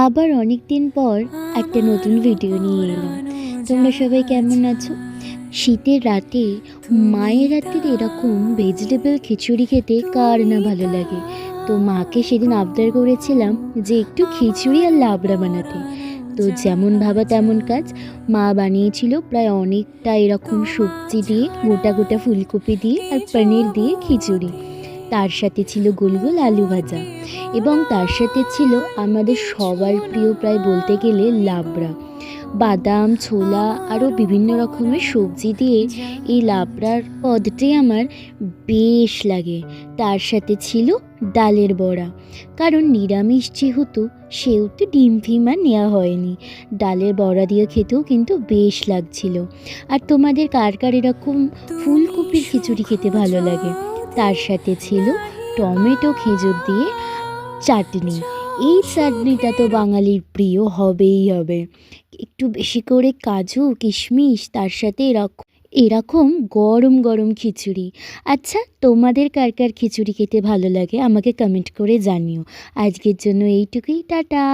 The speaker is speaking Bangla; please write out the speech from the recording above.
আবার অনেক দিন পর একটা নতুন ভিডিও নিয়ে এলাম। তোমরা সবাই কেমন আছো? শীতের রাতে মায়ের হাতের এরকম ভেজিটেবল খিচুড়ি খেতে কার না ভালো লাগে। তো মাকে সেদিন আবদার করেছিলাম যে একটু খিচুড়ি আর লাবড়া বানাতে। তো যেমন ভাবা তেমন কাজ, মা বানিয়েছিল প্রায় অনেকটা এরকম সবজি দিয়ে, গোটা গোটা ফুলকপি দিয়ে আর পনির দিয়ে খিচুড়ি। তার সাথে ছিল গোল গোল আলু ভাজা, এবং তার সাথে ছিল আমাদের সবার প্রিয়, প্রায় বলতে গেলে লাবড়া। বাদাম, ছোলা আরও বিভিন্ন রকমের সবজি দিয়ে এই লাবড়ার পদটি আমার বেশ লাগে। তার সাথে ছিল ডালের বড়া, কারণ নিরামিষ যেহেতু সেহেতু ডিম ফিম আর নেওয়া হয়নি। ডালের বড়া দিয়ে খেতেও কিন্তু বেশ লাগছিল। আর তোমাদের কার কার এরকম ফুলকপির খিচুড়ি খেতে ভালো লাগে? তার সাথে ছিল টমেটো খেজুর দিয়ে চাটনি। এই চাটনিটা তো বাঙালির প্রিয় হবেই হবে। একটু বেশি করে কাজু কিশমিশ, তার সাথে এরকম এরকম গরম গরম খিচুড়ি। আচ্ছা, তোমাদের কার কার খিচুড়ি খেতে ভালো লাগে আমাকে কমেন্ট করে জানিও। আজকের জন্য এইটুকুই, টাটা।